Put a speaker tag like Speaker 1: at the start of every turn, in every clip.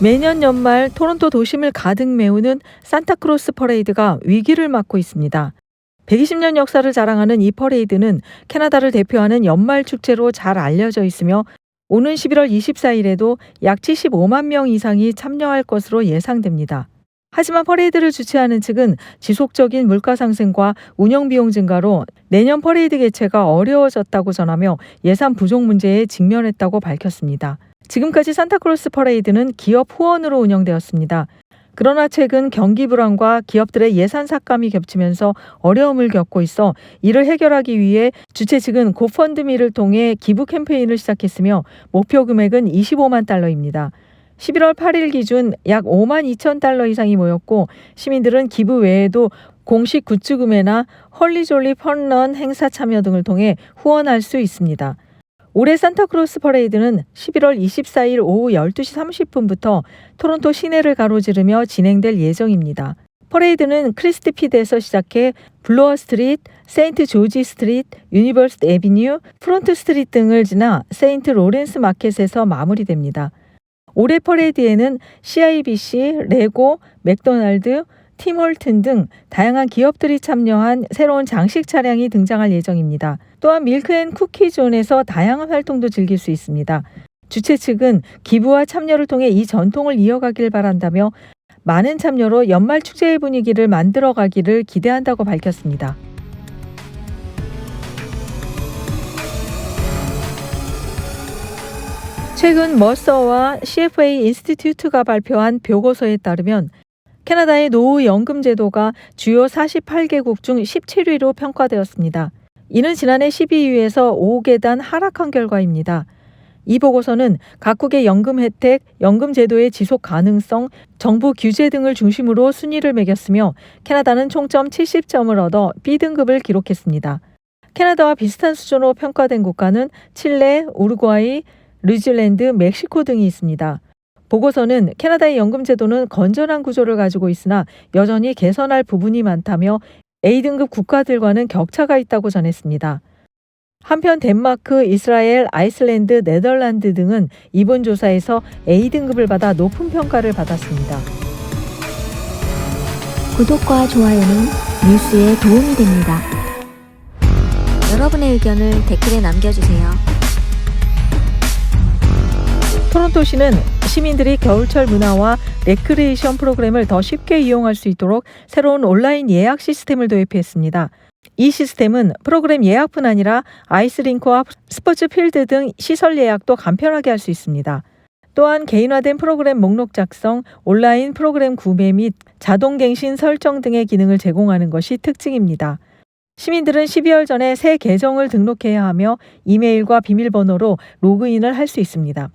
Speaker 1: 매년 연말 토론토 도심을 가득 메우는 산타크로스 퍼레이드가 위기를 맞고 있습니다. 120년 역사를 자랑하는 이 퍼레이드는 캐나다를 대표하는 연말 축제로 잘 알려져 있으며 오는 11월 24일에도 약 75만 명 이상이 참여할 것으로 예상됩니다. 하지만 퍼레이드를 주최하는 측은 지속적인 물가 상승과 운영 비용 증가로 내년 퍼레이드 개최가 어려워졌다고 전하며 예산 부족 문제에 직면했다고 밝혔습니다. 지금까지 산타크로스 퍼레이드는 기업 후원으로 운영되었습니다. 그러나 최근 경기 불황과 기업들의 예산 삭감이 겹치면서 어려움을 겪고 있어 이를 해결하기 위해 주최 측은 고펀드미를 통해 기부 캠페인을 시작했으며 목표 금액은 25만 달러입니다. 11월 8일 기준 약 5만 2천 달러 이상이 모였고 시민들은 기부 외에도 공식 굿즈 구매나 헐리졸리 펀런 행사 참여 등을 통해 후원할 수 있습니다. 올해 산타크로스 퍼레이드는 11월 24일 오후 12시 30분부터 토론토 시내를 가로지르며 진행될 예정입니다. 퍼레이드는 크리스티 피드에서 시작해 블로어 스트리트, 세인트 조지 스트리트, 유니버시티 애비뉴, 프론트 스트리트 등을 지나 세인트 로렌스 마켓에서 마무리됩니다. 올해 퍼레이드에는 CIBC, 레고, 맥도날드, 팀홀튼 등 다양한 기업들이 참여한 새로운 장식 차량이 등장할 예정입니다. 또한 밀크앤쿠키존에서 다양한 활동도 즐길 수 있습니다. 주최 측은 기부와 참여를 통해 이 전통을 이어가길 바란다며 많은 참여로 연말 축제의 분위기를 만들어가기를 기대한다고 밝혔습니다. 최근 머서와 CFA 인스티튜트가 발표한 보고서에 따르면 캐나다의 노후 연금 제도가 주요 48개국 중 17위로 평가되었습니다. 이는 지난해 12위에서 5계단 하락한 결과입니다. 이 보고서는 각국의 연금 혜택, 연금 제도의 지속 가능성, 정부 규제 등을 중심으로 순위를 매겼으며 캐나다는 총점 70점을 얻어 B등급을 기록했습니다. 캐나다와 비슷한 수준으로 평가된 국가는 칠레, 우루과이, 뉴질랜드, 멕시코 등이 있습니다. 보고서는 캐나다의 연금 제도는 건전한 구조를 가지고 있으나 여전히 개선할 부분이 많다며 A등급 국가들과는 격차가 있다고 전했습니다. 한편 덴마크, 이스라엘, 아이슬란드, 네덜란드 등은 이번 조사에서 A등급을 받아 높은 평가를 받았습니다.
Speaker 2: 구독과 좋아요는 뉴스에 도움이 됩니다. 여러분의 의견을 댓글에 남겨주세요.
Speaker 1: 토론토시는 시민들이 겨울철 문화와 레크레이션 프로그램을 더 쉽게 이용할 수 있도록 새로운 온라인 예약 시스템을 도입했습니다. 이 시스템은 프로그램 예약뿐 아니라 아이스링크와 스포츠 필드 등 시설 예약도 간편하게 할 수 있습니다. 또한 개인화된 프로그램 목록 작성, 온라인 프로그램 구매 및 자동 갱신 설정 등의 기능을 제공하는 것이 특징입니다. 시민들은 12월 전에 새 계정을 등록해야 하며 이메일과 비밀번호로 로그인을 할 수 있습니다.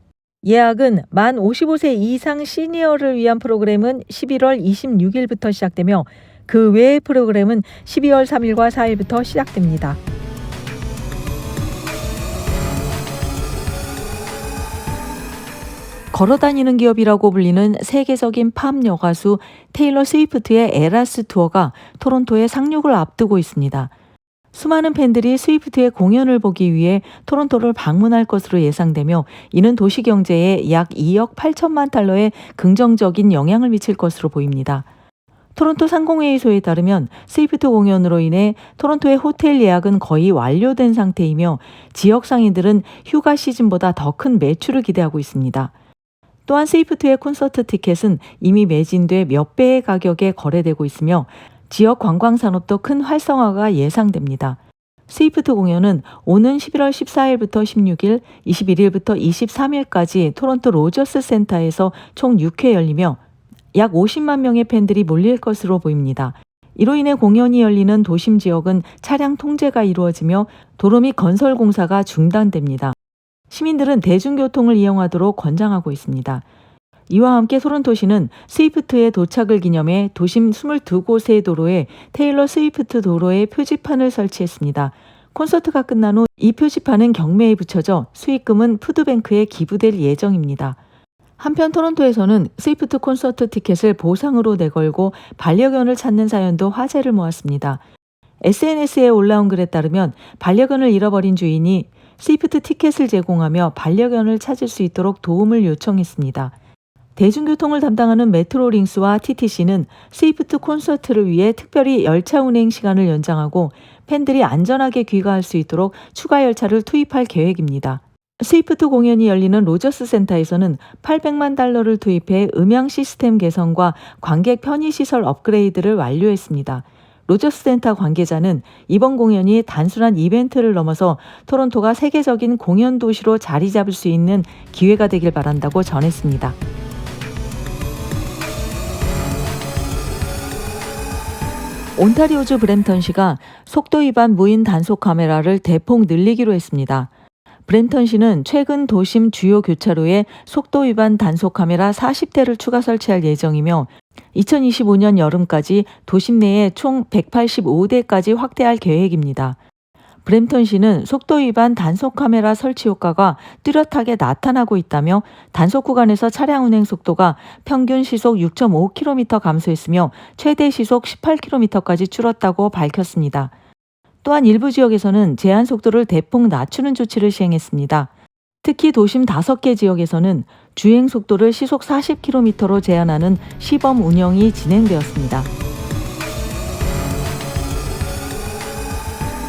Speaker 1: 예약은 만 55세 이상 시니어를 위한 프로그램은 11월 26일부터 시작되며 그 외의 프로그램은 12월 3일과 4일부터 시작됩니다. 걸어다니는 기업이라고 불리는 세계적인 팝 여가수 테일러 스위프트의 에라스 투어가 토론토에 상륙을 앞두고 있습니다. 수많은 팬들이 스위프트의 공연을 보기 위해 토론토를 방문할 것으로 예상되며 이는 도시 경제에 약 2억 8천만 달러의 긍정적인 영향을 미칠 것으로 보입니다. 토론토 상공회의소에 따르면 스위프트 공연으로 인해 토론토의 호텔 예약은 거의 완료된 상태이며 지역 상인들은 휴가 시즌보다 더 큰 매출을 기대하고 있습니다. 또한 스위프트의 콘서트 티켓은 이미 매진돼 몇 배의 가격에 거래되고 있으며 지역 관광 산업도 큰 활성화가 예상됩니다. 스위프트 공연은 오는 11월 14일부터 16일, 21일부터 23일까지 토론토 로저스 센터에서 총 6회 열리며 약 50만 명의 팬들이 몰릴 것으로 보입니다. 이로 인해 공연이 열리는 도심 지역은 차량 통제가 이루어지며 도로 및 건설 공사가 중단됩니다. 시민들은 대중교통을 이용하도록 권장하고 있습니다. 이와 함께 토론토시는 스위프트의 도착을 기념해 도심 22곳의 도로에 테일러 스위프트 도로의 표지판을 설치했습니다. 콘서트가 끝난 후 이 표지판은 경매에 붙여져 수익금은 푸드뱅크에 기부될 예정입니다. 한편 토론토에서는 스위프트 콘서트 티켓을 보상으로 내걸고 반려견을 찾는 사연도 화제를 모았습니다. SNS에 올라온 글에 따르면 반려견을 잃어버린 주인이 스위프트 티켓을 제공하며 반려견을 찾을 수 있도록 도움을 요청했습니다. 대중교통을 담당하는 메트로링스와 TTC는 스위프트 콘서트를 위해 특별히 열차 운행 시간을 연장하고 팬들이 안전하게 귀가할 수 있도록 추가 열차를 투입할 계획입니다. 스위프트 공연이 열리는 로저스 센터에서는 $800만 투입해 음향 시스템 개선과 관객 편의시설 업그레이드를 완료했습니다. 로저스 센터 관계자는 이번 공연이 단순한 이벤트를 넘어서 토론토가 세계적인 공연 도시로 자리 잡을 수 있는 기회가 되길 바란다고 전했습니다. 온타리오주 브램턴시가 속도 위반 무인 단속 카메라를 대폭 늘리기로 했습니다. 브램턴시는 최근 도심 주요 교차로에 속도 위반 단속 카메라 40대를 추가 설치할 예정이며 2025년 여름까지 도심 내에 총 185대까지 확대할 계획입니다. 브램턴시는 속도 위반 단속 카메라 설치 효과가 뚜렷하게 나타나고 있다며 단속 구간에서 차량 운행 속도가 평균 시속 6.5km 감소했으며 최대 시속 18km까지 줄었다고 밝혔습니다. 또한 일부 지역에서는 제한 속도를 대폭 낮추는 조치를 시행했습니다. 특히 도심 5개 지역에서는 주행 속도를 시속 40km로 제한하는 시범 운영이 진행되었습니다.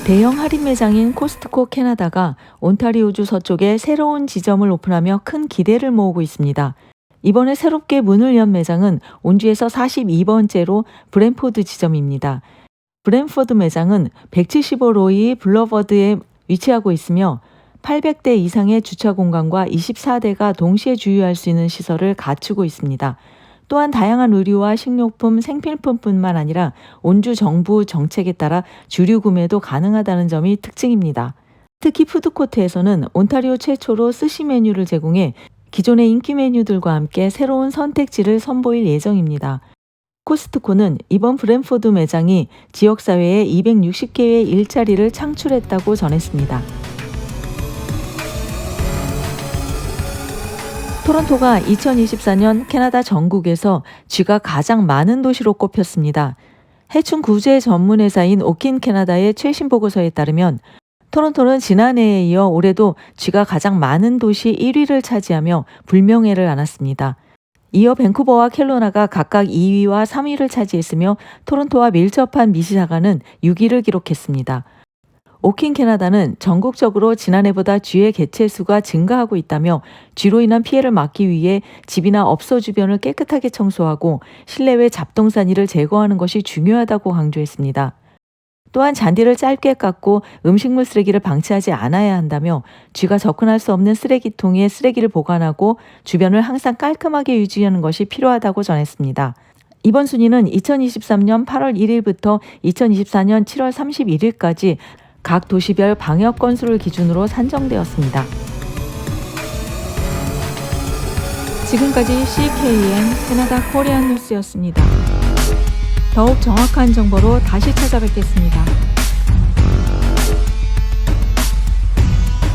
Speaker 1: 대형 할인 매장인 코스트코 캐나다가 온타리오주 서쪽에 새로운 지점을 오픈하며 큰 기대를 모으고 있습니다. 이번에 새롭게 문을 연 매장은 온주에서 42번째로 브랜포드 지점입니다. 브랜포드 매장은 175로이 블러버드에 위치하고 있으며 800대 이상의 주차 공간과 24대가 동시에 주유할 수 있는 시설을 갖추고 있습니다. 또한 다양한 의류와 식료품, 생필품뿐만 아니라 온주 정부 정책에 따라 주류 구매도 가능하다는 점이 특징입니다. 특히 푸드코트에서는 온타리오 최초로 스시 메뉴를 제공해 기존의 인기 메뉴들과 함께 새로운 선택지를 선보일 예정입니다. 코스트코는 이번 브랜포드 매장이 지역사회에 260개의 일자리를 창출했다고 전했습니다. 토론토가 2024년 캐나다 전국에서 쥐가 가장 많은 도시로 꼽혔습니다. 해충 구제 전문 회사인 오킨 캐나다의 최신 보고서에 따르면 토론토는 지난해에 이어 올해도 쥐가 가장 많은 도시 1위를 차지하며 불명예를 안았습니다. 이어 밴쿠버와 켈로나가 각각 2위와 3위를 차지했으며 토론토와 밀접한 미시사가는 6위를 기록했습니다. 오킨 캐나다는 전국적으로 지난해보다 쥐의 개체 수가 증가하고 있다며 쥐로 인한 피해를 막기 위해 집이나 업소 주변을 깨끗하게 청소하고 실내외 잡동사니를 제거하는 것이 중요하다고 강조했습니다. 또한 잔디를 짧게 깎고 음식물 쓰레기를 방치하지 않아야 한다며 쥐가 접근할 수 없는 쓰레기통에 쓰레기를 보관하고 주변을 항상 깔끔하게 유지하는 것이 필요하다고 전했습니다. 이번 순위는 2023년 8월 1일부터 2024년 7월 31일까지 각 도시별 방역 건수를 기준으로 산정되었습니다. 지금까지 CKN 캐나다 코리안 뉴스였습니다. 더욱 정확한 정보로 다시 찾아뵙겠습니다.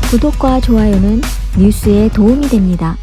Speaker 2: 구독과 좋아요는 뉴스에 도움이 됩니다.